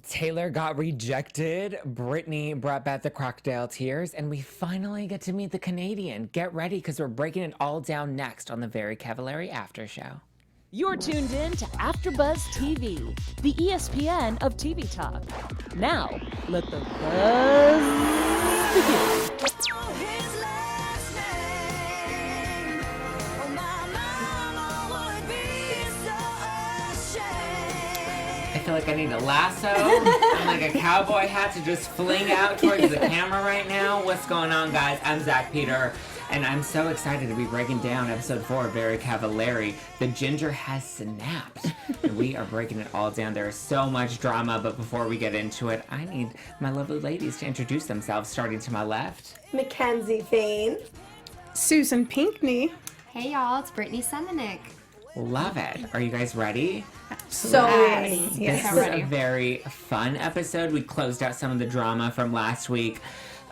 Taylor got rejected. Brittney brought back the crocodile tears, and we finally get to meet the Canadian. Get ready, because we're breaking it all down next on the Very Cavallari After Show. You're tuned in to AfterBuzz TV, the ESPN of TV talk. Now, let the buzz begin. I feel like I need a lasso and like a cowboy hat to just fling out towards the camera right now. What's going on, guys? I'm Zack Peter, and I'm so excited to be breaking down episode 4 of Very Cavallari. The ginger has snapped, and we are breaking it all down. There is so much drama, but before we get into it, I need my lovely ladies to introduce themselves, starting to my left. McKenzie Fayne. Susan Pinckney. Hey y'all, it's Brittney Semanick. Love it. Are you guys ready? So ready. This was a very fun episode. We closed out some of the drama from last week.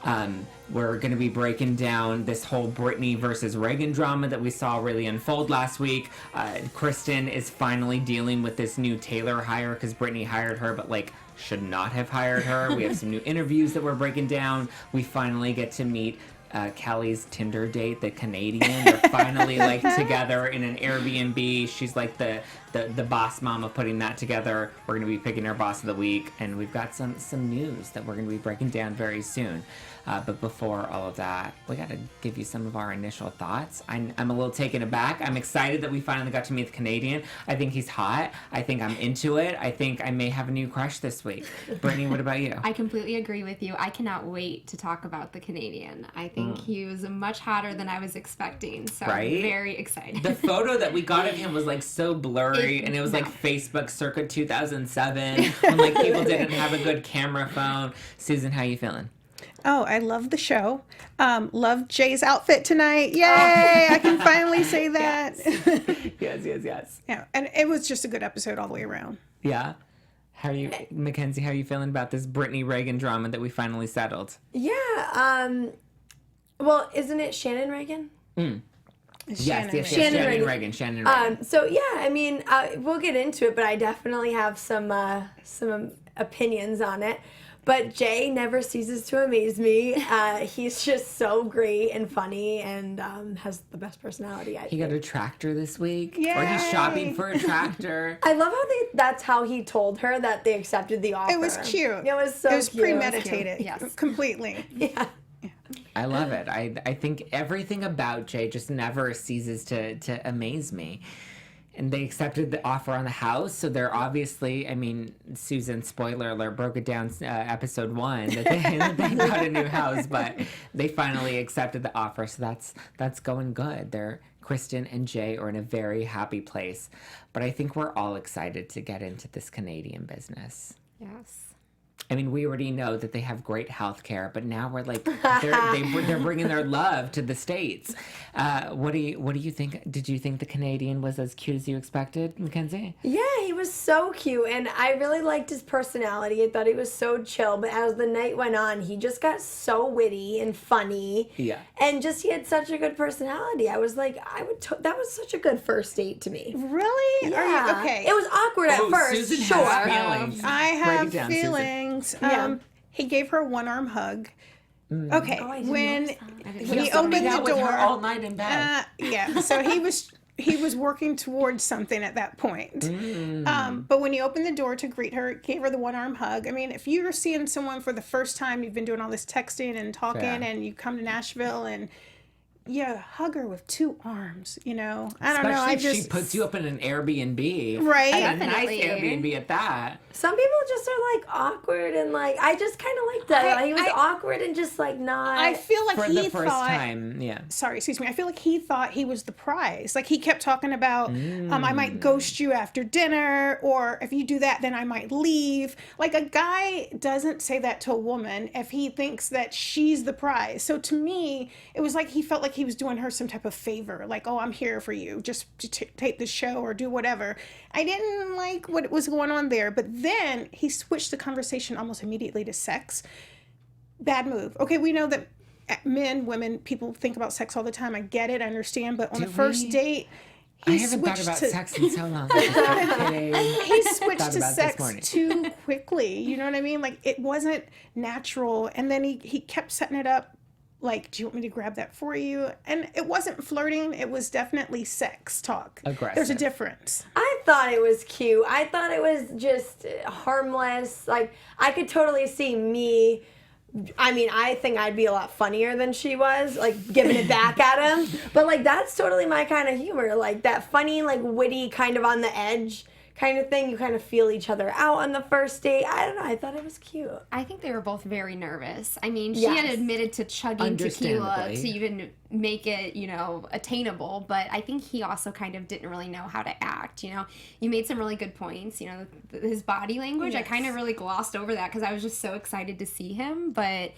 We're going to be breaking down this whole Brittney versus Raegan drama that we saw really unfold last week. Kristin is finally dealing with this new Taylor hire because Brittney hired her, but should not have hired her. We have some new interviews that we're breaking down. We finally get to meet Kelly's Tinder date, the Canadian. They're finally together in an Airbnb. She's like the boss mom of putting that together. We're going to be picking our boss of the week, and we've got some news that we're going to be breaking down very soon. But before all of that, we got to give you some of our initial thoughts. I'm a little taken aback. I'm excited that we finally got to meet the Canadian. I think he's hot. I think I'm into it. I think I may have a new crush this week. Brittney, what about you? I completely agree with you. I cannot wait to talk about the Canadian. I think he was much hotter than I was expecting, so right? I'm very excited. The photo that we got of him was so blurry, and it was Facebook circa 2007 when people didn't have a good camera phone. Susan, how you feeling? Oh, I love the show. Love Jay's outfit tonight. Yay! I can finally say that. Yes. Yeah, and it was just a good episode all the way around. Yeah. Mackenzie, how are you feeling about this Brittney Raegan drama that we finally settled? Yeah. Well, isn't it Shannon Raegan? Yes, Shannon Raegan. Shannon Raegan. So yeah, I mean, we'll get into it, but I definitely have some opinions on it. But Jay never ceases to amaze me. He's just so great and funny and has the best personality, I think. He got a tractor this week. Yay! Or he's shopping for a tractor. I love how that's how he told her that they accepted the offer. It was cute. It was so cute. It was premeditated. Yes. Completely. Yeah. I love it. I think everything about Jay just never ceases to amaze me. And they accepted the offer on the house, so they're obviously, Susan, spoiler alert, broke it down episode 1, that they got a new house, but they finally accepted the offer, so that's going good. Kristin and Jay are in a very happy place, but I think we're all excited to get into this Canadian business. Yes. We already know that they have great health care, but now we're they're bringing their love to the States. What do you think? Did you think the Canadian was as cute as you expected, Mackenzie? Yeah, he was so cute, and I really liked his personality. I thought he was so chill, but as the night went on, he just got so witty and funny. Yeah. And just he had such a good personality. I was like, that was such a good first date to me. Really? Yeah. Are you okay? It was awkward at first, Susan sure. has feelings. I Break have it down, feelings. Yeah. He gave her a one-arm hug. Okay, Oh, I didn't when notice that. he opened the with her door, all night in bed. so he was working towards something at that point. But when he opened the door to greet her, gave her the one-arm hug. If you're seeing someone for the first time, you've been doing all this texting and talking, and you come to Nashville and hug her with 2 arms, I don't know. Especially if she puts you up in an Airbnb. Right. And a nice Definitely. Airbnb at that. Some people just are awkward and I just kind of like that. He was awkward and just not. I feel like For he the first thought, time, yeah. Sorry, excuse me. I feel like he thought he was the prize. He kept talking about, I might ghost you after dinner, or if you do that, then I might leave. A guy doesn't say that to a woman if he thinks that she's the prize. So to me, it was like he felt like he was doing her some type of favor. Oh, I'm here for you, just to tape the show or do whatever. I didn't like what was going on there, but then he switched the conversation almost immediately to sex. Bad move. Okay, we know that men, women, people think about sex all the time. I get it, I understand, but on the first date, I haven't thought about sex in so long. He switched to sex too quickly. You know what I mean? Like, it wasn't natural. And then he kept setting it up like, do you want me to grab that for you? And it wasn't flirting. It was definitely sex talk. Aggressive. There's a difference. I thought it was cute. I thought it was just harmless. Like, I could totally see me. I mean, I think I'd be a lot funnier than she was, like, giving it back at him. But, like, that's totally my kind of humor. Like, that funny, like, witty, kind of on the edge kind of thing. You kind of feel each other out on the first date. I don't know. I thought it was cute. I think they were both very nervous. I mean, she had admitted to chugging tequila to even make it, you know, attainable. But I think he also kind of didn't really know how to act, you know. You made some really good points, you know, his body language. I kind of really glossed over that because I was just so excited to see him. But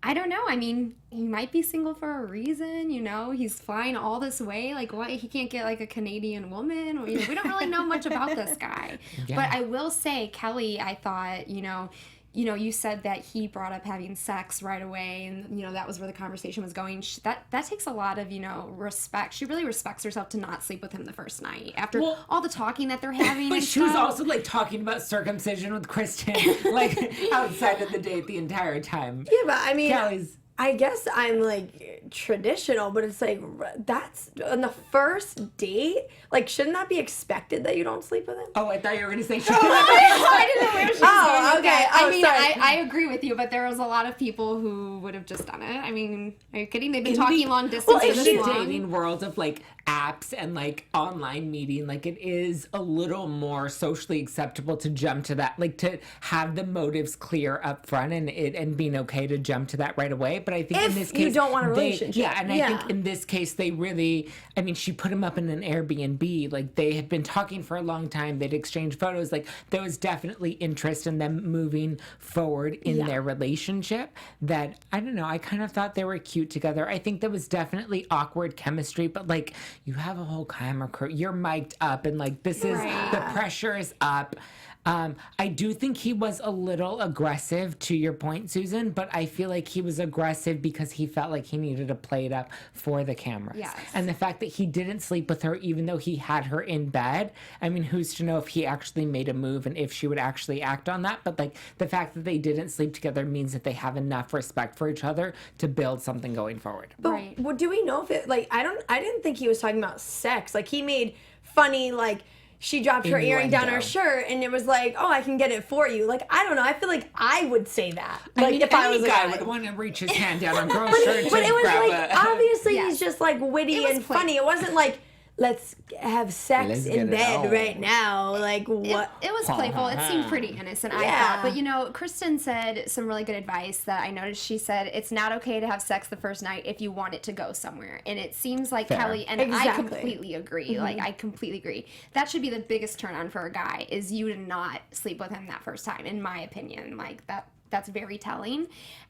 I don't know. I mean, he might be single for a reason, you know. He's flying all this way. Like, why he can't get, like, a Canadian woman? Or, you know, we don't really know much about this guy. Yeah. But I will say, Kelly, I thought, you know, you said that he brought up having sex right away, and, you know, that was where the conversation was going. That takes a lot of, you know, respect. She really respects herself to not sleep with him the first night after all the talking that they're having. But she was also, like, talking about circumcision with Kristin, like, outside of the date the entire time. Yeah, but I mean, Kelly's... I guess I'm, like, traditional, but it's like, that's on the first date. Like, shouldn't that be expected that you don't sleep with him? Oh, I thought you were going to say I didn't know where she was going. Okay. I mean, I agree with you, but there was a lot of people who would have just done it. I mean, are you kidding? They've been talking long distance for this long. Dating world of, like, apps and, like, online meeting, like, it is a little more socially acceptable to jump to that, like, to have the motives clear up front and being okay to jump to that right away. But I think in this case, you don't want a relationship. I think in this case, they really, I mean, she put him up in an Airbnb. Like, they had been talking for a long time. They'd exchanged photos. Like, there was definitely interest in them moving forward in their relationship that, I don't know, I kind of thought they were cute together. I think there was definitely awkward chemistry, but, like, you have a whole camera crew. You're mic'd up, and, like, this is, the pressure is up. I do think he was a little aggressive, to your point, Susan, but I feel like he was aggressive because he felt like he needed to play it up for the cameras. Yes. And the fact that he didn't sleep with her, even though he had her in bed, I mean, who's to know if he actually made a move and if she would actually act on that? But, like, the fact that they didn't sleep together means that they have enough respect for each other to build something going forward. But well, do we know if it, like, I didn't think he was talking about sex. Like, he made funny, like, she dropped her earring down her shirt, and it was like, oh, I can get it for you. Like, I don't know. I feel like I would say that. Like, I mean, if any I was a guy guy would want to reach his hand down a girl's shirt but it was grab like, a... obviously, he's just, like, witty and funny. It wasn't like, let's have sex in bed right now. Like, what? It was playful. It seemed pretty innocent, I thought. But, you know, Kristin said some really good advice that I noticed. She said, it's not okay to have sex the first night if you want it to go somewhere. And it seems like Kelly, and I completely agree. Like, I completely agree. That should be the biggest turn on for a guy, is you to not sleep with him that first time, in my opinion. Like, that's very telling.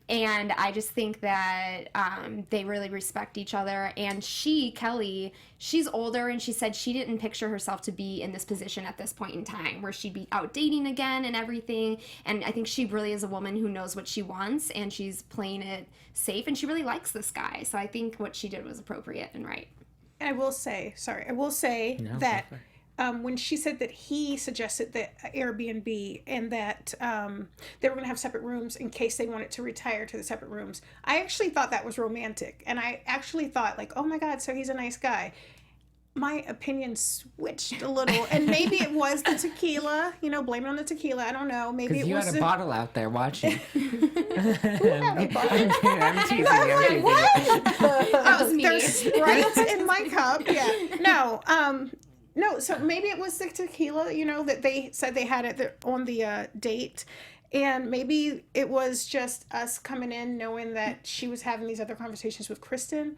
And I just think that they really respect each other. And Kelly, she's older, and she said she didn't picture herself to be in this position at this point in time, where she'd be out dating again and everything. And I think she really is a woman who knows what she wants, and she's playing it safe, and she really likes this guy. So I think what she did was appropriate and right. And I will say that when she said that he suggested that Airbnb and that they were going to have separate rooms in case they wanted to retire to the separate rooms, I actually thought that was romantic. And I actually thought, like, oh my God, so he's a nice guy. My opinion switched a little, and maybe it was the tequila. You know, blame it on the tequila. I don't know. Maybe it was. Because you had a bottle out there watching. Who had a bottle? I'm teasing you. That was me. There's Sprite in my cup. Yeah. No, so maybe it was the tequila, you know, that they said they had it on the date. And maybe it was just us coming in knowing that she was having these other conversations with Kristin.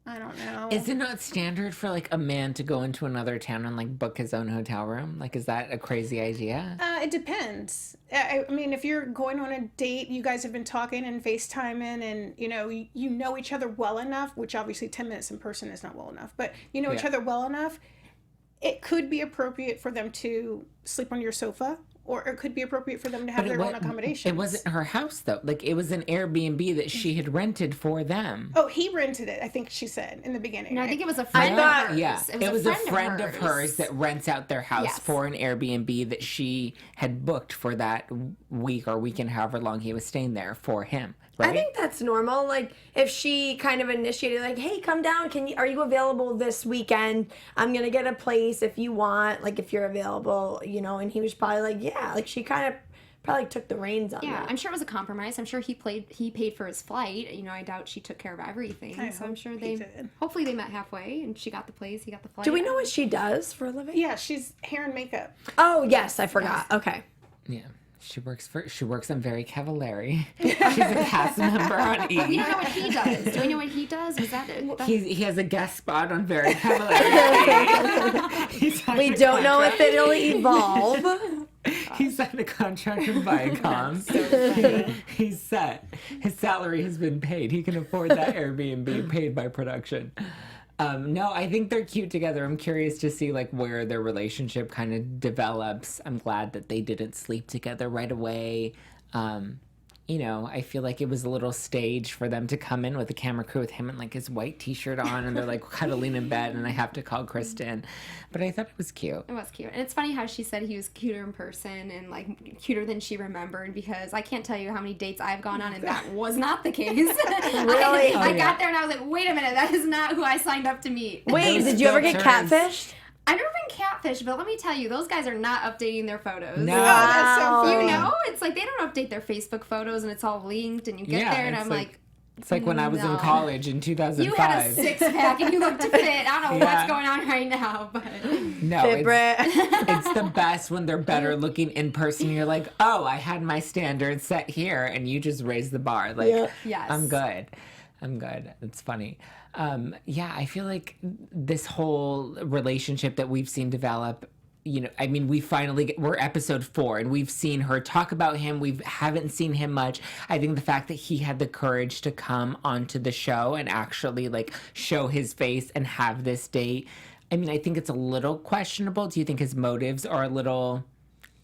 I don't know. Is it not standard for, like, a man to go into another town and, like, book his own hotel room? Like, is that a crazy idea? It depends. I mean, if you're going on a date, you guys have been talking and FaceTiming, and, you know each other well enough, which obviously 10 minutes in person is not well enough, but you know each other well enough, it could be appropriate for them to sleep on your sofa or it could be appropriate for them to have their own accommodations. It wasn't her house, though. Like, it was an Airbnb that she had rented for them. Oh, he rented it, I think she said in the beginning. No, I think it was a friend of hers. Yeah, it was a friend of hers that rents out their house for an Airbnb that she had booked for that week or weekend, however long he was staying there for him. Right? I think that's normal. Like, if she kind of initiated, like, hey, come down. Are you available this weekend? I'm going to get a place if you want, like, if you're available, you know, and he was probably like, yeah, like, she kind of probably took the reins on that. I'm sure it was a compromise. I'm sure he paid for his flight. You know, I doubt she took care of everything. So I'm sure hopefully they met halfway and she got the place, he got the flight. Do we know what she does for a living? Yeah, she's hair and makeup. Oh, yes, I forgot. Yes. Okay. Yeah. She works on Very Cavallari. She's a cast member on E! We don't know what he does. Do we know what he does? Was that it? He has a guest spot on Very Cavallari. We don't know if it'll evolve. He signed a contract with Viacom. He's set. His salary has been paid. He can afford that Airbnb paid by production. No, I think they're cute together. I'm curious to see like where their relationship kind of develops. I'm glad that they didn't sleep together right away. You know, I feel like it was a little staged for them to come in with the camera crew with him in like his white t-shirt on and they're like cuddling in bed and I have to call Kristin. But I thought it was cute. It was cute. And it's funny how she said he was cuter in person and like cuter than she remembered because I can't tell you how many dates I've gone on and that was not the case. Really? I got there and I was like, wait a minute, that is not who I signed up to meet. Wait, did you ever get catfished? I've never been catfished, but let me tell you, those guys are not updating their photos. No. Oh, that's so funny. You know, it's like they don't update their Facebook photos and it's all linked and you get there and I'm like it's like when I was in college in 2005. You had a six-pack and you looked fit. I don't know what's going on right now, but... No, it's the best when they're better looking in person. You're like, oh, I had my standards set here, and you just raised the bar. Like, yes. I'm good. It's funny. Yeah, I feel like this whole relationship that we've seen develop, you know, I mean, we're episode 4 and we've seen her talk about him. We haven't seen him much. I think the fact that he had the courage to come onto the show and actually like show his face and have this date. I mean, I think it's a little questionable. Do you think his motives are a little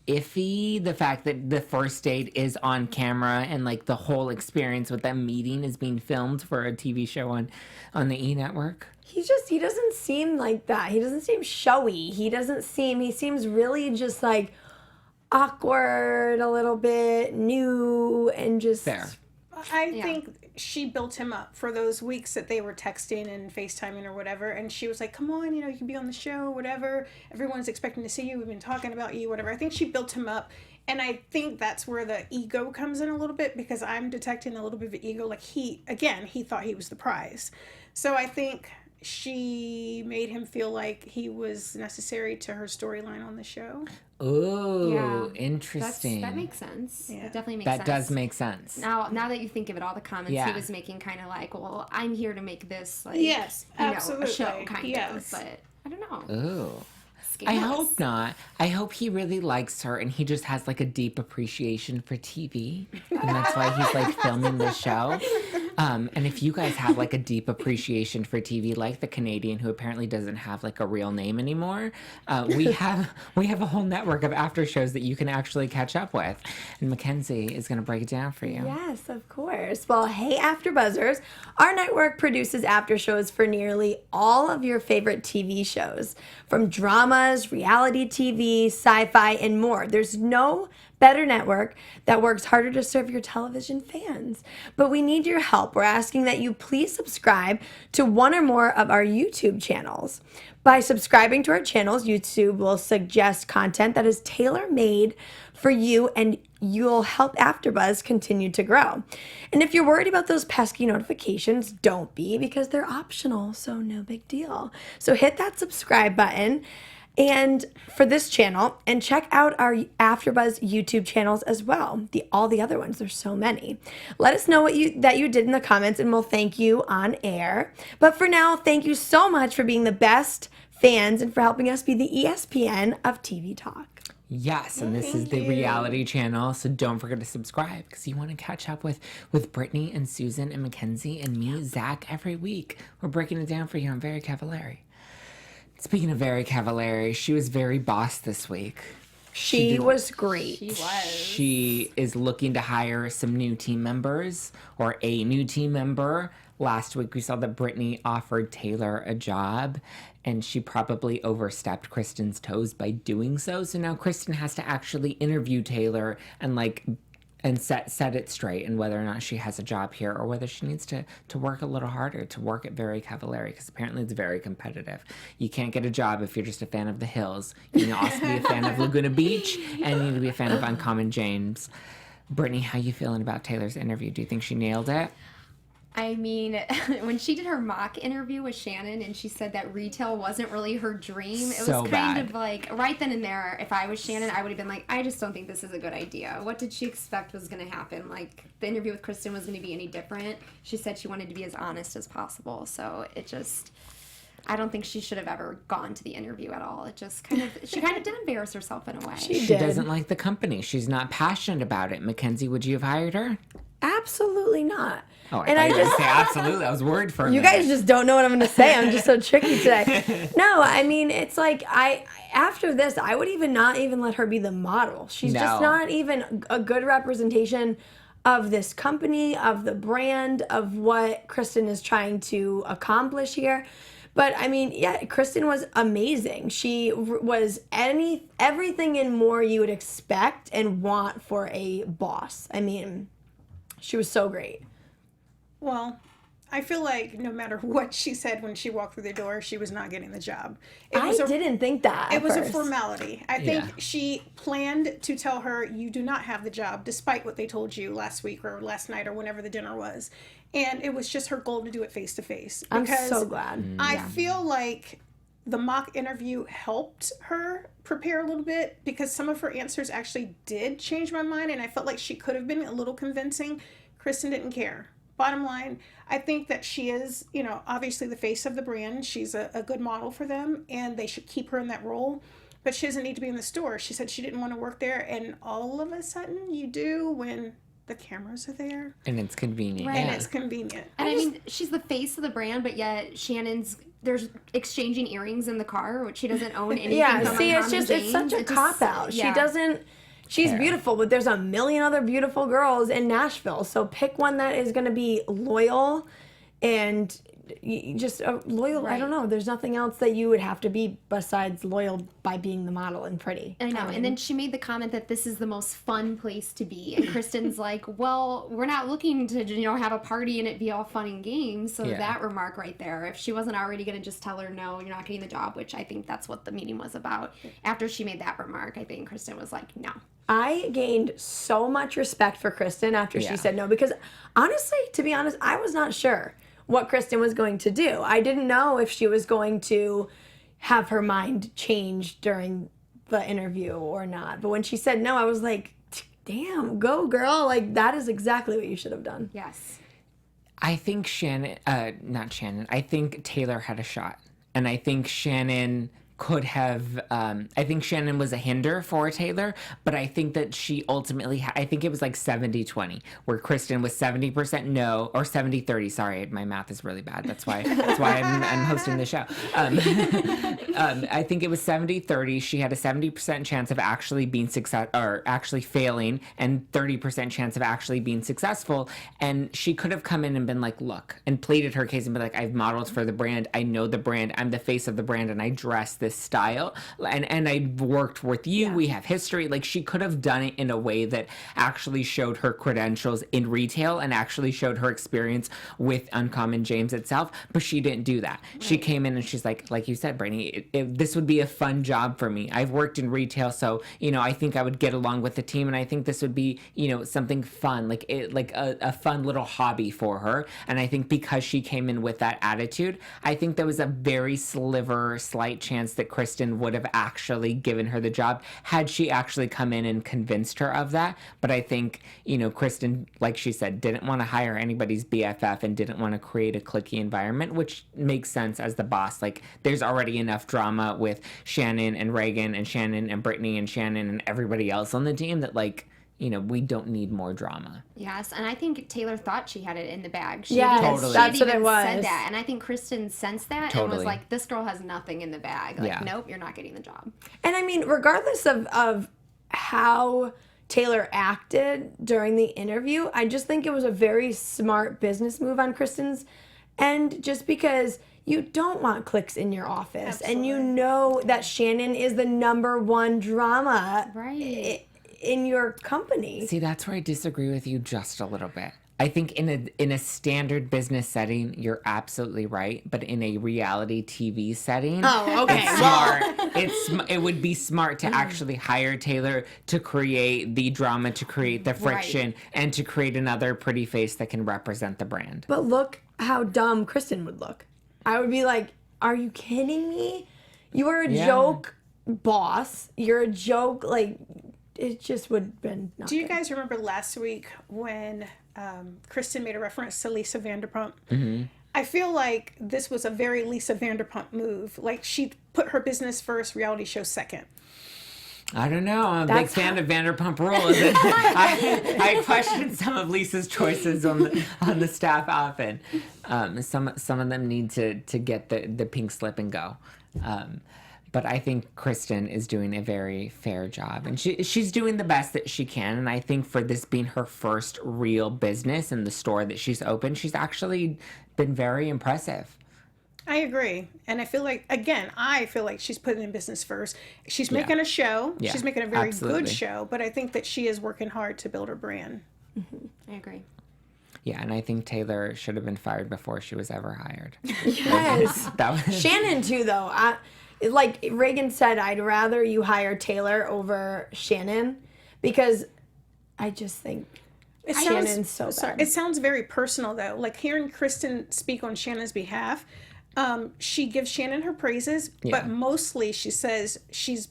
iffy? The fact that the first date is on camera and like the whole experience with them meeting is being filmed for a TV show on the E! network? He doesn't seem like that. He doesn't seem showy. He seems really just like awkward a little bit, new and just... Fair. I think she built him up for those weeks that they were texting and FaceTiming or whatever. And she was like, come on, you know, you can be on the show, whatever. Everyone's expecting to see you. We've been talking about you, whatever. I think she built him up. And I think that's where the ego comes in a little bit because I'm detecting a little bit of ego. Like he thought he was the prize. So I think she made him feel like he was necessary to her storyline on the show. Ooh, interesting. That makes sense. Yeah. It definitely makes sense. That does make sense. Now that you think of it, all the comments he was making kind of like, well, I'm here to make this like, absolutely. a show kind of, but I don't know. Ooh. Scandalous. I hope not. I hope he really likes her and he just has like a deep appreciation for TV. And that's why he's like filming this show. And if you guys have like a deep appreciation for TV, like the Canadian who apparently doesn't have like a real name anymore, we have a whole network of after shows that you can actually catch up with. And McKenzie is going to break it down for you. Yes, of course. Well, hey, AfterBuzzers, our network produces after shows for nearly all of your favorite TV shows, from dramas, reality TV, sci-fi, and more. There's no better network that works harder to serve your television fans. But we need your help. We're asking that you please subscribe to one or more of our YouTube channels. By subscribing to our channels, YouTube will suggest content that is tailor-made for you, and you'll help AfterBuzz continue to grow. And if you're worried about those pesky notifications, don't be, because they're optional, so no big deal. So hit that subscribe button and for this channel, and check out our AfterBuzz YouTube channels as well. All the other ones, there's so many. Let us know that you did in the comments, and we'll thank you on air. But for now, thank you so much for being the best fans and for helping us be the ESPN of TV talk. Yes, and this is the reality channel, so don't forget to subscribe because you want to catch up with Brittney and Susan and McKenzie and me, Zach, every week. We're breaking it down for you on Very Cavallari. Speaking of Very Cavallari, she was very boss this week. She was great. She was. She is looking to hire some new team members or a new team member. Last week we saw that Brittney offered Taylor a job, and she probably overstepped Kristin's toes by doing so. So now Kristin has to actually interview Taylor and set it straight, and whether or not she has a job here or whether she needs to work a little harder to work at Very Cavallari, because apparently it's very competitive. You can't get a job if you're just a fan of the hills. You need to also be a fan of Laguna Beach, and you need to be a fan of Uncommon James. Brittney, how you feeling about Taylor's interview? Do you think she nailed it? I mean, when she did her mock interview with Shannon and she said that retail wasn't really her dream, it was kind of like, right then and there, if I was Shannon, I would have been like, I just don't think this is a good idea. What did she expect was going to happen? Like, the interview with Kristin was going to be any different. She said she wanted to be as honest as possible, so it just... I don't think she should have ever gone to the interview at all. She kind of did embarrass herself in a way. She doesn't like the company. She's not passionate about it. McKenzie, would you have hired her? Absolutely not. Oh, I just say absolutely. I was worried for a minute. You guys just don't know what I'm going to say. I'm just so tricky today. No, I mean, it's like after this, I would not even let her be the model. She's just not even a good representation of this company, of the brand, of what Kristin is trying to accomplish here. But I mean, yeah, Kristin was amazing. She was everything and more you would expect and want for a boss. I mean, she was so great. Well, I feel like no matter what she said when she walked through the door, she was not getting the job. I didn't think that. It was a formality. I think she planned to tell her, you do not have the job, despite what they told you last week or last night or whenever the dinner was. And it was just her goal to do it face to face. I'm so glad. I feel like the mock interview helped her prepare a little bit because some of her answers actually did change my mind, and I felt like she could have been a little convincing. Kristin didn't care. Bottom line, I think that she is, obviously the face of the brand. She's a good model for them, and they should keep her in that role. But she doesn't need to be in the store. She said she didn't want to work there, and all of a sudden you do when the cameras are there. And it's convenient. Right, and it's convenient. And I mean, she's the face of the brand, but yet there's exchanging earrings in the car, which she doesn't own anything. Yeah, see, it's such a cop-out. Yeah. She doesn't... She's beautiful, but there's a million other beautiful girls in Nashville. So pick one that is going to be loyal and just loyal. Right. I don't know. There's nothing else that you would have to be besides loyal by being the model and pretty. I know. And then she made the comment that this is the most fun place to be. And Kristin's like, well, we're not looking to, have a party and it be all fun and games. So that remark right there, if she wasn't already going to just tell her, no, you're not getting the job, which I think that's what the meeting was about. After she made that remark, I think Kristin was like, no. I gained so much respect for Kristin after she said no, because honestly, to be honest, I was not sure what Kristin was going to do. I didn't know if she was going to have her mind change during the interview or not. But when she said no, I was like, damn, go girl. Like, that is exactly what you should have done. Yes. I think I think Taylor had a shot. And I think Shannon could have, I think Shannon was a hinder for Taylor, but I think that she ultimately, I think it was like 70-20, where Kristin was 70% no, or 70-30, sorry, my math is really bad, that's why I'm hosting the show. I think it was 70-30, she had a 70% chance of actually being actually failing, and 30% chance of actually being successful, and she could have come in and been like, look, and pleaded her case and been like, I've modeled for the brand, I know the brand, I'm the face of the brand, and I dress this style, and I worked with you, we have history. Like, she could have done it in a way that actually showed her credentials in retail and actually showed her experience with Uncommon James itself, but she didn't do that. Right. She came in and she's like you said, Brittney, this would be a fun job for me. I've worked in retail, so I think I would get along with the team, and I think this would be something fun, like a fun little hobby for her. And I think because she came in with that attitude, I think there was a very slight chance that Kristin would have actually given her the job had she actually come in and convinced her of that. But I think, Kristin, like she said, didn't want to hire anybody's BFF and didn't want to create a cliquey environment, which makes sense as the boss. Like, there's already enough drama with Shannon and Raegan and Shannon and Brittney and Shannon and everybody else on the team that, we don't need more drama. Yes, and I think Taylor thought she had it in the bag. Totally. That's what it was. Said that, and I think Kristin sensed that and was like, "This girl has nothing in the bag. Nope, you're not getting the job." And I mean, regardless of how Taylor acted during the interview. I just think it was a very smart business move on Kristin's end, just because you don't want clicks in your office. Absolutely. And you know that Shannon is the #1 drama in your company. See, that's where I disagree with you just a little bit. I think in a standard business setting, you're absolutely right. But in a reality TV setting, it's smart. It would be smart to actually hire Taylor to create the drama, to create the friction, and to create another pretty face that can represent the brand. But look how dumb Kristin would look. I would be like, are you kidding me? You are a joke boss. You're a joke, like, it just would have been nothing. Do you guys remember last week when Kristin made a reference to Lisa Vanderpump? Mm-hmm. I feel like this was a very Lisa Vanderpump move. Like, she put her business first, reality show second. I don't know. I'm a big fan of Vanderpump Rules. I question some of Lisa's choices on the staff often. Some of them need to get the pink slip and go. But I think Kristin is doing a very fair job, and she's doing the best that she can. And I think for this being her first real business and the store that she's opened, she's actually been very impressive. I agree. And I feel like she's putting in business first. She's making a show. Yeah, she's making a very absolutely. good show, but I think that she is working hard to build her brand. Mm-hmm. I agree. Yeah, and I think Taylor should have been fired before she was ever hired. Yes. Shannon, too, though. Like Raegan said, I'd rather you hire Taylor over Shannon, because I just think Shannon's so bad. It sounds very personal, though. Like, hearing Kristin speak on Shannon's behalf, she gives Shannon her praises, but mostly she says she's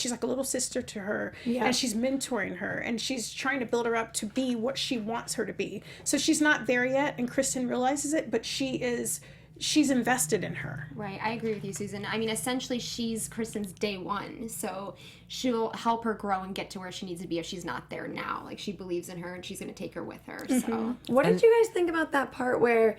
like a little sister to her, and she's mentoring her, and she's trying to build her up to be what she wants her to be. So she's not there yet, and Kristin realizes it, but she's invested in her. Right, I agree with you, Susan. I mean, essentially, she's Kristin's day one, so she'll help her grow and get to where she needs to be if she's not there now. Like, she believes in her, and she's going to take her with her. Mm-hmm. So, what did you guys think about that part where,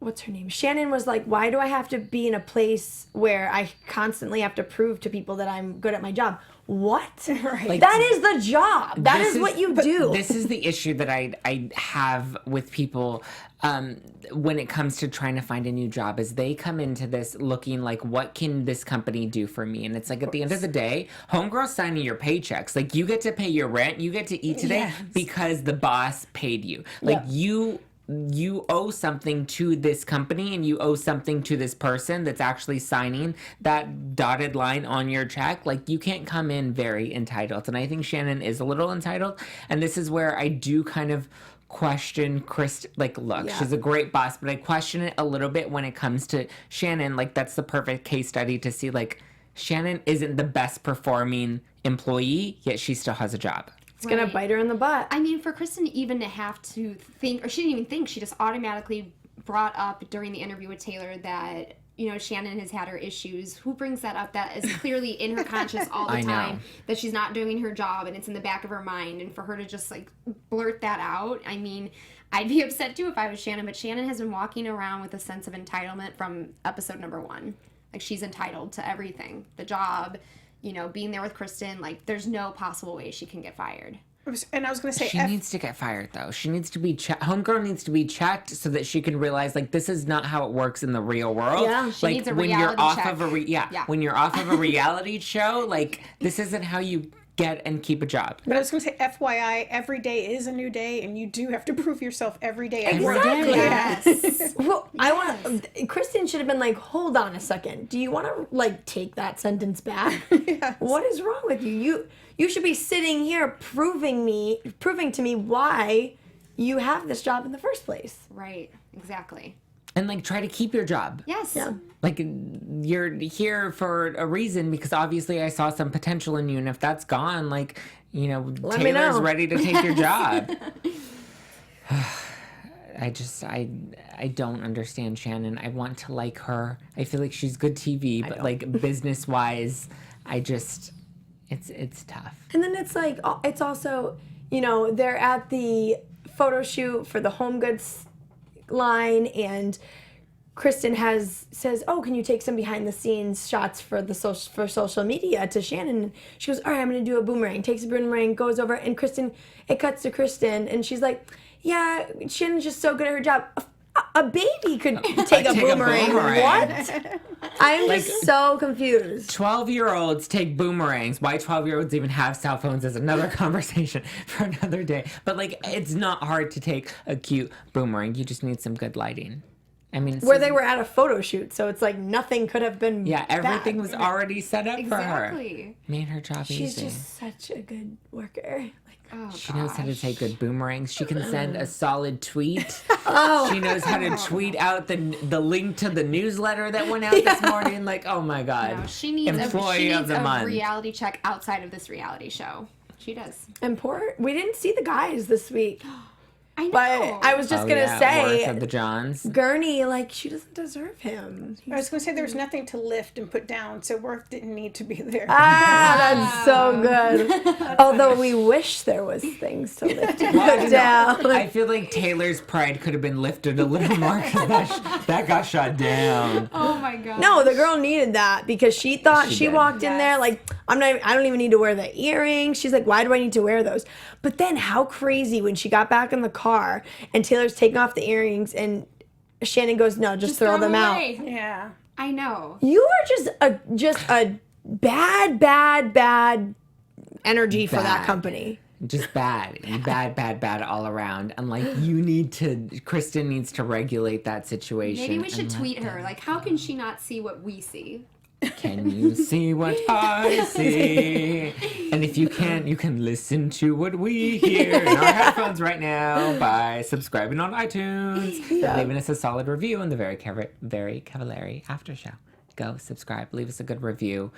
what's her name? Shannon was like, why do I have to be in a place where I constantly have to prove to people that I'm good at my job? What? Right. Like, that is the job. That is what you do. This is the issue that I have with people when it comes to trying to find a new job, is they come into this looking like, what can this company do for me? And it's like, at the end of the day, homegirl's signing your paychecks. Like, you get to pay your rent, you get to eat today because the boss paid you. Like, you owe something to this company, and you owe something to this person that's actually signing that dotted line on your check. Like, you can't come in very entitled. And I think Shannon is a little entitled. And this is where I do kind of question Kristin. Like, look, she's a great boss, but I question it a little bit when it comes to Shannon. Like, that's the perfect case study to see, like, Shannon isn't the best performing employee, yet she still has a job. It's going to bite her in the butt. I mean, for Kristin even to have to think, or she didn't even think, she just automatically brought up during the interview with Taylor that, you know, Shannon has had her issues. Who brings that up? That is clearly in her conscious all the time, that she's not doing her job, and it's in the back of her mind. And for her to just, like, blurt that out, I mean, I'd be upset too if I was Shannon, but Shannon has been walking around with a sense of entitlement from episode #1. Like, she's entitled to everything. The job, you know, being there with Kristin, like, there's no possible way she can get fired. And I was going to say... She needs to get fired, though. She needs to be checked. Homegirl needs to be checked so that she can realize, like, this is not how it works in the real world. Yeah, she like, needs a when reality you're off check. of a when you're off of a reality show, like, this isn't how you get and keep a job. But I was going to say, FYI, every day is a new day, and you do have to prove yourself every day. Exactly. Yes. Well, Kristin should have been like, hold on a second. Do you want to, like, take that sentence back? Yes. What is wrong with you? You should be sitting here proving to me why you have this job in the first place. Right, exactly. And, like, try to keep your job. Yes. Yeah. Like, you're here for a reason, because obviously I saw some potential in you, and if that's gone, like, you know, Let me Taylor's know. ready to take your job. I don't understand Shannon. I want to like her. I feel like she's good TV, but, like, business-wise, it's tough. And then it's like, it's also, you know, they're at the photo shoot for the Home Goods line, and Kristin says, "Oh, can you take some behind the scenes shots for social media?" to Shannon. She goes, "All right, I'm gonna do a boomerang." Takes a boomerang, goes over, and it cuts to Kristin, and she's like, "Yeah, Shannon's just so good at her job." A baby could take a boomerang. What? I'm just so confused. 12-year-olds take boomerangs. Why 12-year-olds even have cell phones is another conversation for another day. But, like, it's not hard to take a cute boomerang. You just need some good lighting. I mean, where they were at a photo shoot, so it's like nothing could have been everything was already set up for her. Exactly. Made her job easy. She's just such a good worker. She knows how to take good boomerangs. She can send a solid tweet. She knows how to tweet out the link to the newsletter that went out this morning. Like, oh my God. No, she needs Employee of the month. reality check outside of this reality show. She does. And we didn't see the guys this week. I know. But I was just going to say, Worth of the Johns. Gurney, like, she doesn't deserve him. I was going to say there was nothing to lift and put down, so Worth didn't need to be there. That's so good. Although we wish there was things to lift and put down. I feel like Taylor's pride could have been lifted a little more because that got shot down. Oh my God. No, the girl needed that because she thought she walked in there like, I don't even need to wear the earrings. She's like, why do I need to wear those? But then how crazy when she got back in the car and Taylor's taking off the earrings and Shannon goes, no, just throw them out. Yeah. I know. You are just a bad energy for that company. Just bad all around. And like, Kristin needs to regulate that situation. Maybe we should tweet her. Like, how can she not see what we see? Can you see what I see? And if you can't, you can listen to what we hear in our headphones right now by subscribing on iTunes and leaving us a solid review in the Very Cavallari After Show. Go subscribe, leave us a good review.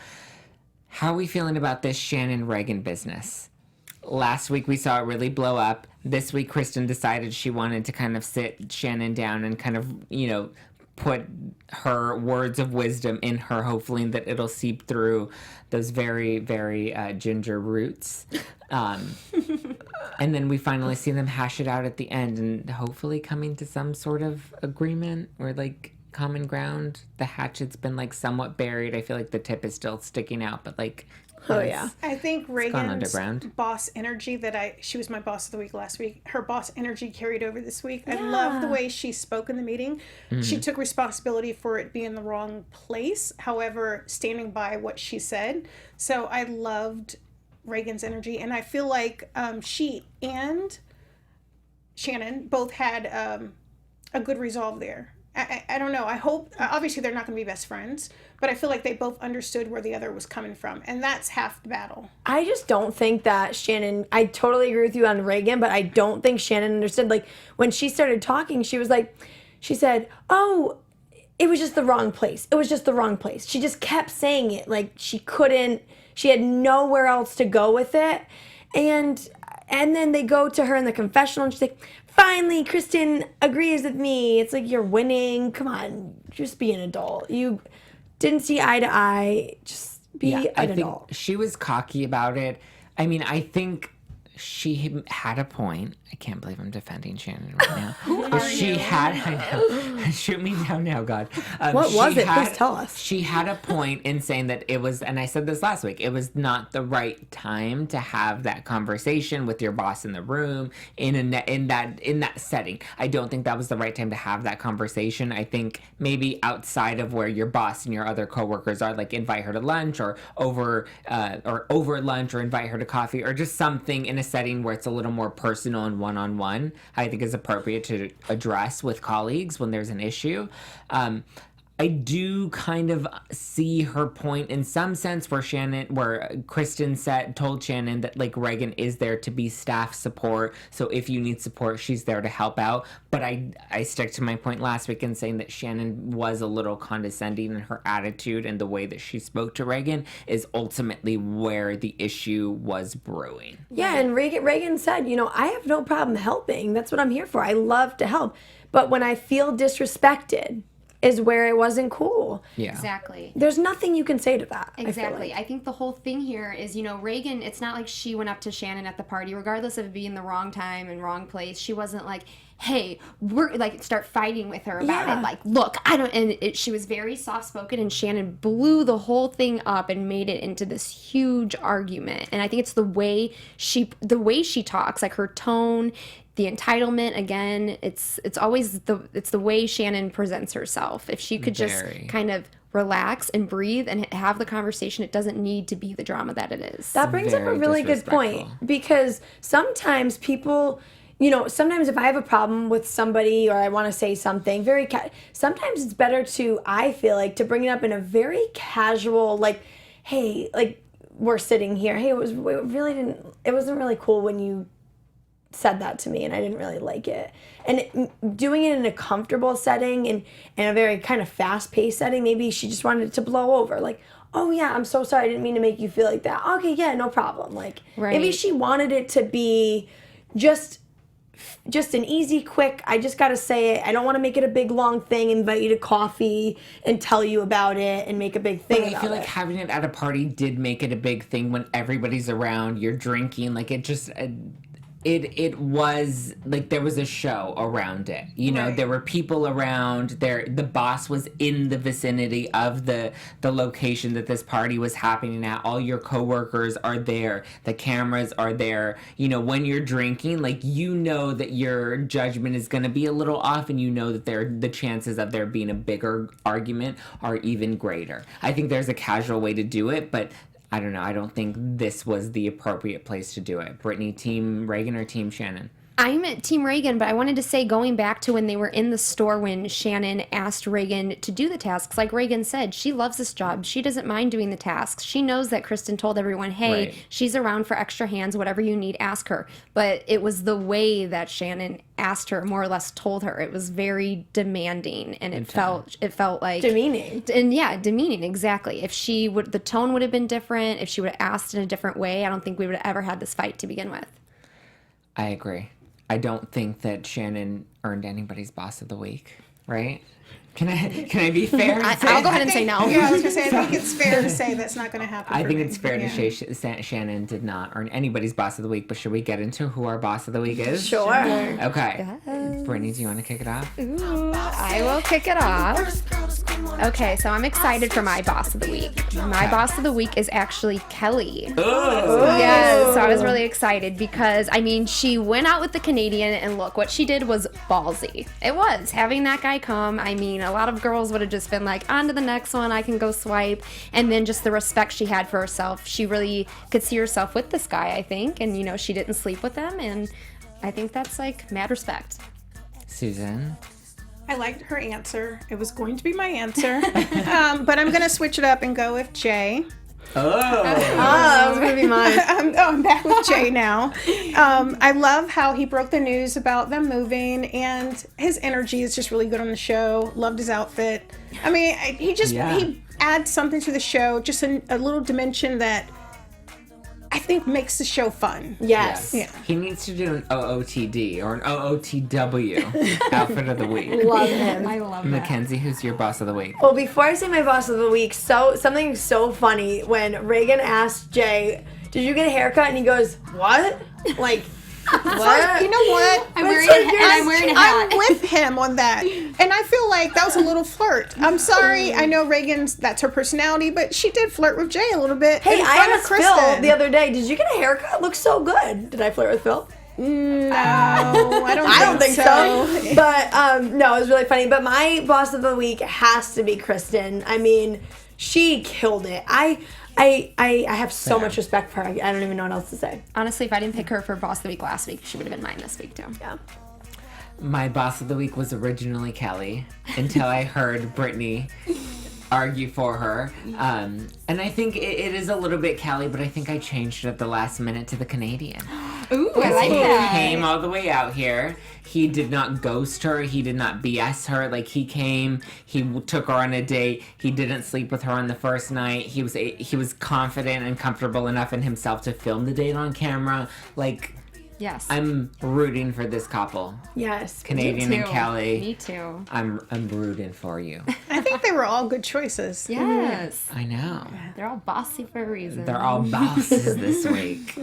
How are we feeling about this Shannon Raegan business? Last week we saw it really blow up. This week Kristin decided she wanted to kind of sit Shannon down and kind of, put her words of wisdom in her, hopefully that it'll seep through those very, very ginger roots. And then we finally see them hash it out at the end and hopefully coming to some sort of agreement or like common ground. The hatchet's been like somewhat buried. I feel like the tip is still sticking out, but like... I think Raegan's boss energy she was my boss of the week last week. Her boss energy carried over this week. I love the way she spoke in the meeting. Mm-hmm. She took responsibility for it being the wrong place. However, standing by what she said. So I loved Raegan's energy. And I feel like she and Shannon both had a good resolve there. I don't know. I hope, obviously they're not going to be best friends, but I feel like they both understood where the other was coming from. And that's half the battle. I just don't think that Shannon, I totally agree with you on Raegan, but I don't think Shannon understood. Like, when she started talking, she said, oh, it was just the wrong place. It was just the wrong place. She just kept saying it. Like, she had nowhere else to go with it. And then they go to her in the confessional and she's like, finally, Kristin agrees with me. It's like, you're winning. Come on, just be an adult. You didn't see eye to eye. Just be an adult. Think she was cocky about it. I mean, I think she had a point. I can't believe I'm defending Shannon right now. I know. Shoot me down now, God. What was it? Please tell us. She had a point in saying that it was, and I said this last week, it was not the right time to have that conversation with your boss in the room in that setting. I don't think that was the right time to have that conversation. I think maybe outside of where your boss and your other coworkers are, like invite her to lunch or over lunch, or invite her to coffee, or just something in a setting where it's a little more personal and one-on-one, I think is appropriate to address with colleagues when there's an issue. I do kind of see her point in some sense where Kristin told Shannon that like Raegan is there to be staff support. So if you need support, she's there to help out. But I stick to my point last week in saying that Shannon was a little condescending in her attitude, and the way that she spoke to Raegan is ultimately where the issue was brewing. Yeah, and Raegan said, I have no problem helping. That's what I'm here for. I love to help. But when I feel disrespected is where it wasn't cool. Yeah. Exactly. There's nothing you can say to that. Exactly. I think the whole thing here is, Raegan, it's not like she went up to Shannon at the party, regardless of it being the wrong time and wrong place. She wasn't like, hey, we're like, start fighting with her about it. Like, look, I don't, and she was very soft spoken, and Shannon blew the whole thing up and made it into this huge argument. And I think it's the way she talks, like her tone, the entitlement. Again, it's always the way Shannon presents herself. If she could just kind of relax and breathe and have the conversation, it doesn't need to be the drama that it is. That brings up a really good point, because sometimes people, sometimes if I have a problem with somebody or I want to say something sometimes it's better to, I feel like, to bring it up in a very casual, like, hey, like, we're sitting here, hey, it wasn't really cool when you said that to me and I didn't really like it. And doing it in a comfortable setting and a very kind of fast-paced setting, maybe she just wanted it to blow over. Like, oh yeah, I'm so sorry, I didn't mean to make you feel like that. Okay, yeah, no problem. Like, maybe she wanted it to be just an easy, quick, I just gotta say it. I don't want to make it a big, long thing, invite you to coffee and tell you about it and make a big thing about it. I feel like having it at a party did make it a big thing when everybody's around, you're drinking, like it just... It was like there was a show around it. There were people around there. The boss was in the vicinity of the location that this party was happening at. All your coworkers are there. The cameras are there. When you're drinking, like, that your judgment is going to be a little off, and that the chances of there being a bigger argument are even greater. I think there's a casual way to do it, but I don't know. I don't think this was the appropriate place to do it. Brittney, team Raegan or team Shannon? I'm at Team Raegan, but I wanted to say, going back to when they were in the store when Shannon asked Raegan to do the tasks, like Raegan said, she loves this job. She doesn't mind doing the tasks. She knows that Kristin told everyone, hey, she's around for extra hands, whatever you need, ask her. But it was the way that Shannon asked her, more or less told her. It was very demanding, and it felt like... demeaning. And yeah, demeaning, exactly. If the tone would have been different, if she would have asked in a different way, I don't think we would have ever had this fight to begin with. I agree. I don't think that Shannon earned anybody's Boss of the Week, right? Can I be fair? I'll go ahead and say no. Yeah, I was going to say, I think it's fair to say that's not going to happen. I think it's fair to say Shannon did not earn anybody's Boss of the Week, but should we get into who our Boss of the Week is? Sure. Okay. Yes. Brittney, do you want to kick it off? Ooh, I will kick it off. Okay, so I'm excited for my Boss of the Week. My Boss of the Week is actually Kelly. Oh. Yes, so I was really excited because, she went out with the Canadian, and look, what she did was ballsy. It was. Having that guy come, a lot of girls would have just been like, on to the next one, I can go swipe. And then just the respect she had for herself. She really could see herself with this guy, I think. And, she didn't sleep with him. And I think that's, mad respect. Susan? I liked her answer. It was going to be my answer. But I'm going to switch it up and go with Jay. That was going to be mine. I'm back with Jay now. I love how he broke the news about them moving, and his energy is just really good on the show. Loved his outfit. He adds something to the show, just a little dimension that I think makes the show fun. Yes. Yeah. He needs to do an OOTD or an OOTW outfit of the week. Love him. I love that. McKenzie, who's your Boss of the Week? Well, before I say my Boss of the Week, something so funny when Raegan asked Jay, did you get a haircut? And he goes, what? Like, what? You know what? I'm wearing a hat. I'm with him on that. And I feel like that was a little flirt. I'm sorry. I know that's her personality, but she did flirt with Jay a little bit. Hey, I asked Phil the other day, did you get a haircut? Looks so good. Did I flirt with Phil? No, I don't think so. But, no, it was really funny. But my Boss of the Week has to be Kristin. She killed it. I have so much respect for her. I don't even know what else to say. Honestly, if I didn't pick her for Boss of the Week last week, she would have been mine this week too. Yeah. My Boss of the Week was originally Kelly until I heard Brittney argue for her. And I think it is a little bit Kelly, but I think I changed it at the last minute to the Canadian. Ooh, I like that. He came all the way out here. He did not ghost her. He did not BS her. He came. He took her on a date. He didn't sleep with her on the first night. He was confident and comfortable enough in himself to film the date on camera. Yes. I'm rooting for this couple. Yes. Canadian and Kelly. Me too. I'm rooting for you. I think they were all good choices. Yes. I know. They're all bossy for a reason. They're all bosses this week.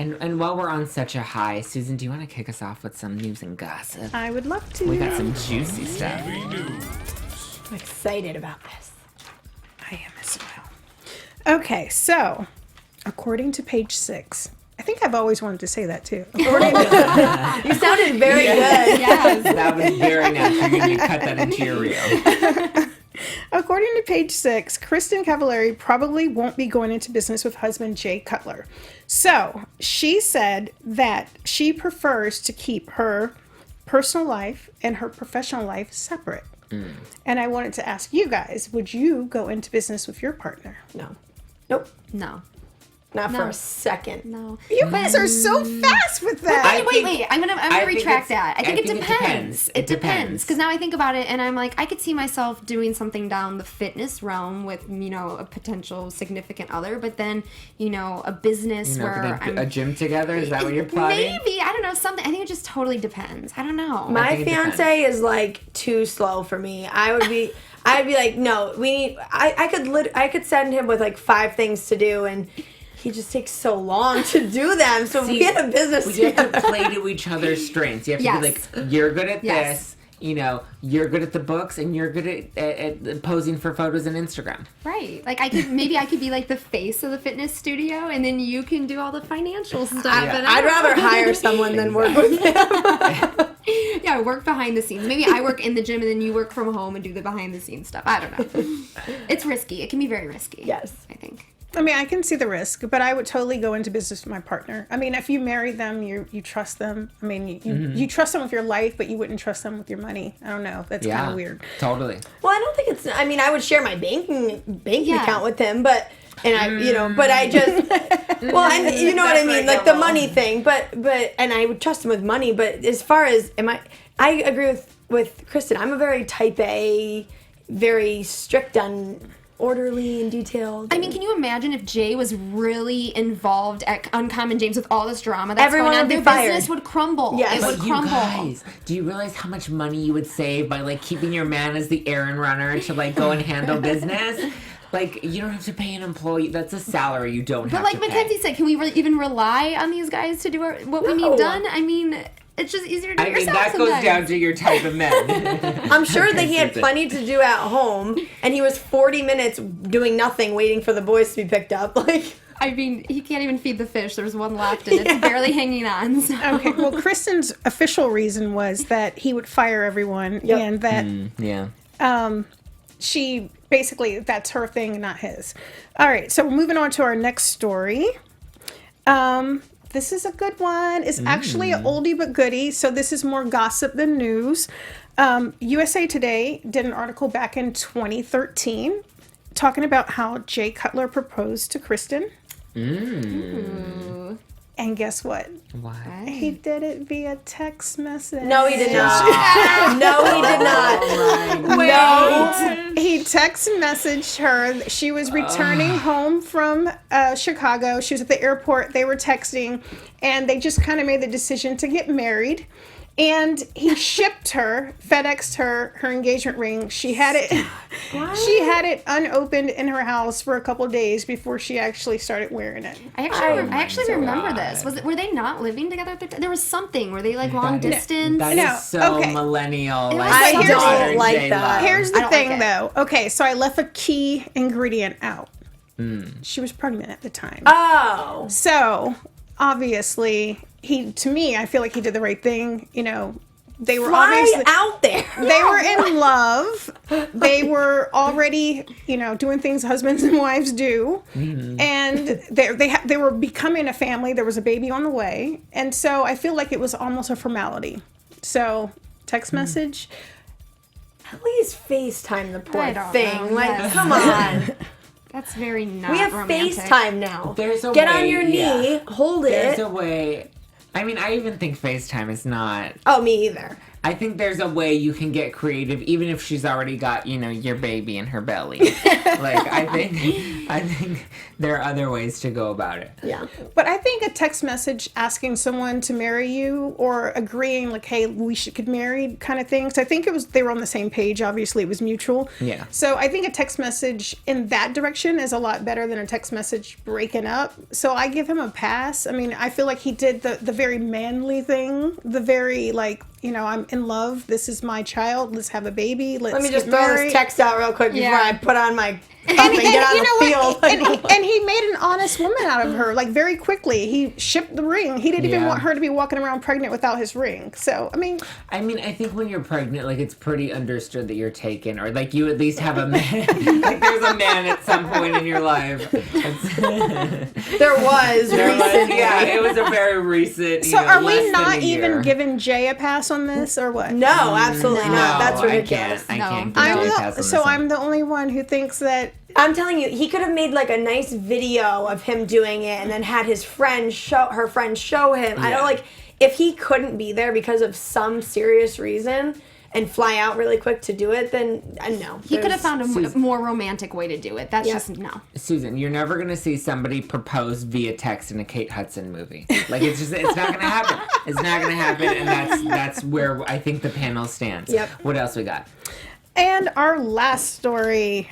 And while we're on such a high, Susan, do you want to kick us off with some news and gossip? I would love to. We got some juicy stuff. I'm excited about this. I am as well. Okay, so according to page 6, I think I've always wanted to say that too. According to, You sounded very good. Yes. That was very natural. You need to cut that into your reel. according to page 6, Kristin Cavallari probably won't be going into business with husband Jay Cutler. So she said that she prefers to keep her personal life and her professional life separate. And I wanted to ask you guys, would you go into business with your partner? No. Nope. No. Not for a second. No. You guys are so fast with that. Wait. I'm gonna think retract it's- that. I think it it depends. depends. It depends. Because now I think about it, and I'm like, I could see myself doing something down the fitness realm with, a potential significant other, but then, a business where I'm a gym together. Is that what you're plotting? maybe, I don't know, something. I think it just totally depends. I don't know. My think it fiance is like too slow for me. I'd be like, no, we need. I could send him with like 5 things to do, and he just takes so long to do them. So if we had a business You have together. to play to each other's strengths. You have to be like, you're good at this. You're good at the books, and you're good at posing for photos on Instagram. Right. Like I could be like the face of the fitness studio, and then you can do all the financial stuff. And I'd rather hire someone than work with him. Yeah, work behind the scenes. Maybe I work in the gym and then you work from home and do the behind the scenes stuff. I don't know. It's risky. It can be very risky. Yes. I think. I mean, I can see the risk, but I would totally go into business with my partner. I mean, if you marry them, you trust them. I mean, you trust them with your life, but you wouldn't trust them with your money. I don't know. That's kind of weird. Totally. Well, I don't think it's. I mean, I would share my banking account with him, but but I just. Well, and you know what I mean, like the money thing. But and I would trust him with money. But as far as I agree with Kristin. I'm a very type A, very strict on orderly and detailed. I mean, can you imagine if Jay was really involved at Uncommon James with all this drama that's Everyone going on? would be Their fired. business would crumble. Yes. It But would You crumble. guys, do you realize how much money you would save by keeping your man as the errand runner to go and handle business? You don't have to pay an employee. That's a salary you don't have But to like pay. McKenzie said, can we even rely on these guys to do what we need done? I mean, it's just easier to do it yourself that sometimes. goes down to your type of men. I'm sure that he had plenty to do at home, and he was 40 minutes doing nothing, waiting for the boys to be picked up. I mean, he can't even feed the fish. There's one left, and it's barely hanging on. So. Okay, well, Kristen's official reason was that he would fire everyone, and that she basically, that's her thing and not his. All right, so we're moving on to our next story. This is a good one. It's actually an oldie but goodie, so this is more gossip than news. USA Today did an article back in 2013 talking about how Jay Cutler proposed to Kristin. And guess what? What? He did it via text message. No, he did not. No, he did not. No. He text messaged her. She was returning home from Chicago. She was at the airport. They were texting, and they just kind of made the decision to get married. And he shipped her, FedExed her engagement ring. She had it. She had it unopened in her house for a couple of days before she actually started wearing it. I actually remember this. Were they not living together at the time? There was something. Were they long distance? That No, is so okay. millennial. I daughter don't like J that. love. Here's the I don't thing, like it. though. Okay, so I left a key ingredient out. She was pregnant at the time. Oh. So, obviously, I feel like he did the right thing. They were Fly obviously out there. they were in love. They were already, doing things husbands and wives do, and they were becoming a family. There was a baby on the way, and so I feel like it was almost a formality. So, text message. At least FaceTime the poor I don't thing. know. Yes. Come on. That's very not We have romantic. FaceTime now. There's a Get way, on your knee, hold There's it. a way. I mean, I even think FaceTime is not. Oh, me either. I think there's a way you can get creative, even if she's already got, your baby in her belly. Like, I think there are other ways to go about it. Yeah. But I think a text message asking someone to marry you or agreeing, like, hey, we should get married kind of thing. So I think they were on the same page. Obviously, it was mutual. Yeah. So I think a text message in that direction is a lot better than a text message breaking up. So I give him a pass. I mean, I feel like he did the very manly thing, the very, like, I'm in love. This is my child. Let's have a baby. Let me just throw this text out real quick before I put on my cup and get on the field. And he made an honest woman out of her, like, very quickly. He shipped the ring. He didn't even want her to be walking around pregnant without his ring. So, I mean, I think when you're pregnant, like, it's pretty understood that you're taken, or like you at least have a man. Like, there's a man at some point in your life. There was recent. Yeah, it was a very recent. So are we not even giving Jay a pass on this, or what? No, absolutely not. That's ridiculous. I can't give Jay a pass on this one. I'm the only one who thinks that. I'm telling you, he could have made like a nice video of him doing it and then had her friend show him. Yeah. I don't like, if he couldn't be there because of some serious reason and fly out really quick to do it, then no. He could have found a more romantic way to do it. That's just no. Susan, you're never going to see somebody propose via text in a Kate Hudson movie. Like, it's not going to happen. It's not going to happen, and that's where I think the panel stands. Yep. What else we got? And our last story.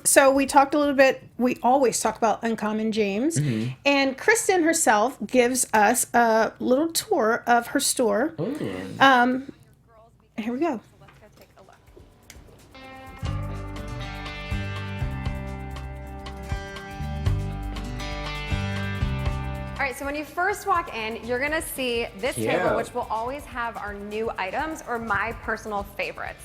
So we talked a little bit, we always talk about Uncommon James. Mm-hmm. And Kristin herself gives us a little tour of her store. Here we go. Let's go take a look. All right, so when you first walk in, you're gonna see this table, which will always have our new items or my personal favorites.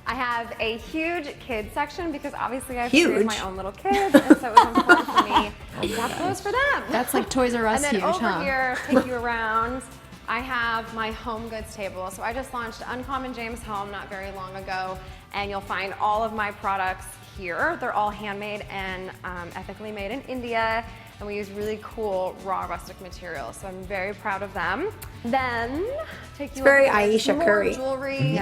I have a huge kids section because obviously I have three of my own little kids, and so it was important for me to have clothes for them. That's like Toys R Us and then huge, over here, take you around, I have my home goods table. So I just launched Uncommon James Home not very long ago, and you'll find all of my products here. They're all handmade and ethically made in India, and we use really cool raw rustic materials. So I'm very proud of them. Then take you very over to Aisha more Curry. Jewelry,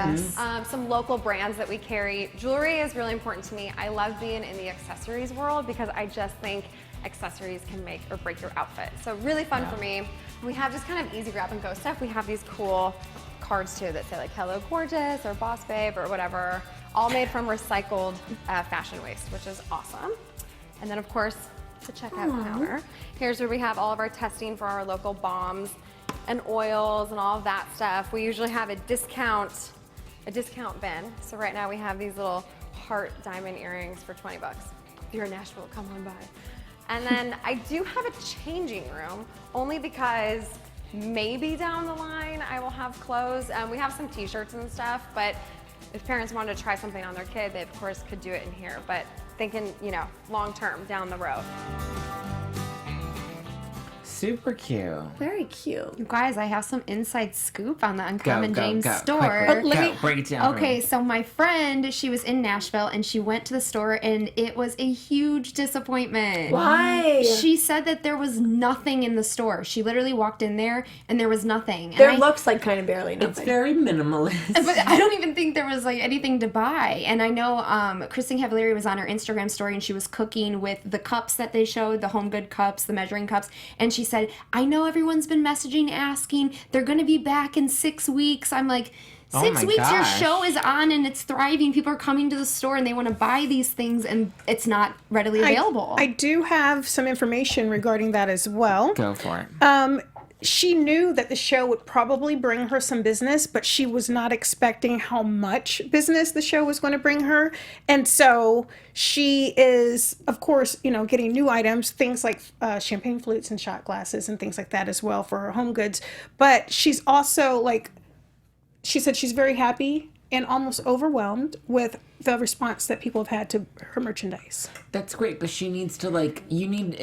some local brands that we carry. Jewelry is really important to me. I love being in the accessories world because I just think accessories can make or break your outfit. So really fun for me. We have just kind of easy grab and go stuff. We have these cool cards too that say like Hello Gorgeous or Boss Babe or whatever, all made from recycled fashion waste, which is awesome. And then of course, the checkout counter. Here's where we have all of our testing for our local balms and oils and all of that stuff. We usually have a discount bin. So right now we have these little heart diamond earrings for 20 bucks. If you're in Nashville, come on by. And then I do have a changing room only because maybe down the line I will have clothes. We have some t-shirts and stuff, but if parents wanted to try something on their kid, they of course could do it in here. But thinking, long term down the road. Super cute. Very cute. You guys, I have some inside scoop on the Uncommon James store. Go. Break it down. Okay, so my friend, she was in Nashville and she went to the store and it was a huge disappointment. Why? She said that there was nothing in the store. She literally walked in there and there was nothing. There looks like kind of barely nothing. It's very minimalist. But I don't even think there was like anything to buy. And I know Kristin Cavallari was on her Instagram story and she was cooking with the cups that they showed, the home good cups, the measuring cups. And she said, I know everyone's been messaging, asking, they're going to be back in 6 weeks. I'm like, 6 weeks, your show is on and it's thriving. People are coming to the store and they want to buy these things and it's not readily available. I do have some information regarding that as well. Go for it. She knew that the show would probably bring her some business, but she was not expecting how much business the show was going to bring her. And so she is, of course, getting new items, things like champagne flutes and shot glasses and things like that as well for her home goods. But she's also she said she's very happy and almost overwhelmed with the response that people have had to her merchandise. That's great, but she needs to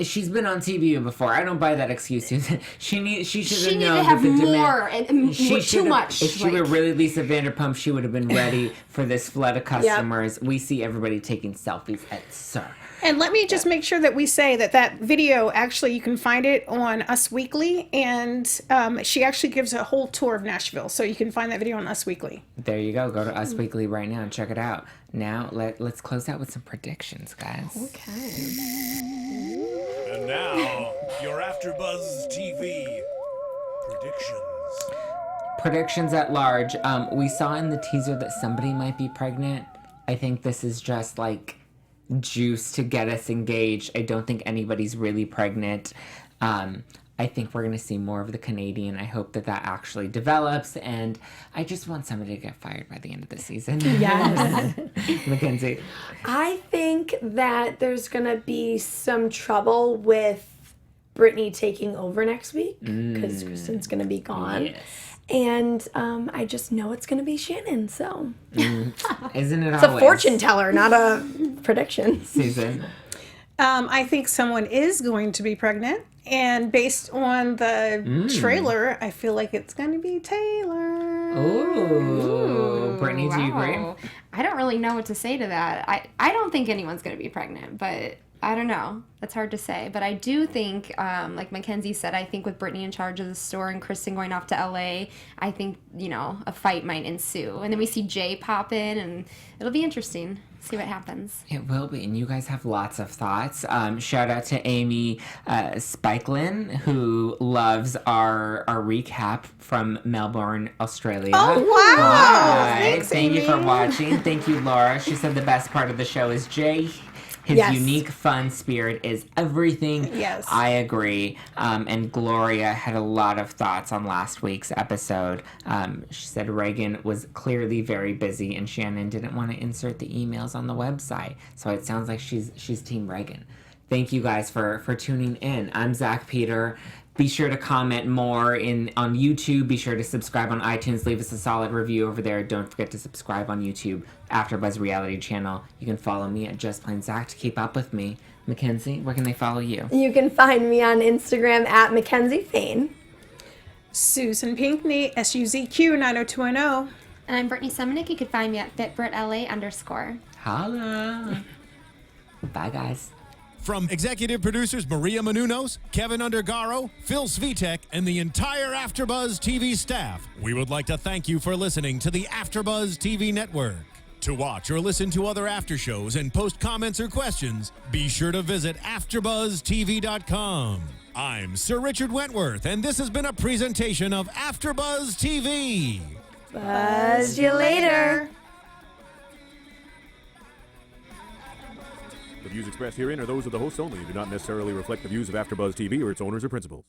she's been on TV before. I don't buy that excuse, Susan. She should have known to have that the more demand, and too much. If she were really Lisa Vanderpump, she would have been ready for this flood of customers. We see everybody taking selfies at SUR. And let me just make sure that we say that video, actually, you can find it on Us Weekly, and she actually gives a whole tour of Nashville, so you can find that video on Us Weekly. There you go. Go to Us Weekly right now and check it out. Now, let's close out with some predictions, guys. Okay. And now, your AfterBuzz TV predictions. Predictions at large. We saw in the teaser that somebody might be pregnant. I think this is just juice to get us engaged. I don't think anybody's really pregnant. I think we're going to see more of the Canadian. I hope that actually develops, and I just want somebody to get fired by the end of the season. Yes. McKenzie. I think that there's going to be some trouble with Brittney taking over next week because Kristin's going to be gone. Yes. And I just know it's going to be Shannon, so. Isn't it It's always? a fortune teller, not a prediction. Susan. I think someone is going to be pregnant, and based on the trailer, I feel like it's going to be Taylor. Ooh. Brittney, do you agree? I don't really know what to say to that. I don't think anyone's going to be pregnant, but I don't know. That's hard to say. But I do think, like McKenzie said, I think with Brittney in charge of the store and Kristin going off to LA, I think, a fight might ensue. And then we see Jay pop in, and it'll be interesting. See what happens. It will be, and you guys have lots of thoughts. Shout out to Amy Spikelin, who loves our recap from Melbourne, Australia. Oh, wow! Hi. Thanks, Thank you for Amy. watching. Thank you, Laura. She said the best part of the show is Jay. His Yes. unique, fun spirit is everything. Yes. I agree. And Gloria had a lot of thoughts on last week's episode. She said Raegan was clearly very busy, and Shannon didn't want to insert the emails on the website. So it sounds like she's Team Raegan. Thank you guys for tuning in. I'm Zack Peter. Be sure to comment more on YouTube. Be sure to subscribe on iTunes. Leave us a solid review over there. Don't forget to subscribe on YouTube, AfterBuzz Reality Channel. You can follow me at Just Plain Zack to keep up with me. McKenzie, where can they follow you? You can find me on Instagram at McKenzie Fayne. Susan Pinckney, SUZQ 90210. And I'm Brittney Semanick. You can find me at FitBritLA_. Holla. Bye, guys. From executive producers Maria Menounos, Keven Undergaro, Phil Svitek, and the entire AfterBuzz TV staff, we would like to thank you for listening to the AfterBuzz TV network. To watch or listen to other after shows and post comments or questions, be sure to visit AfterBuzzTV.com. I'm Sir Richard Wentworth, and this has been a presentation of AfterBuzz TV. Buzz you later. The views expressed herein are those of the hosts only and do not necessarily reflect the views of AfterBuzz TV or its owners or principals.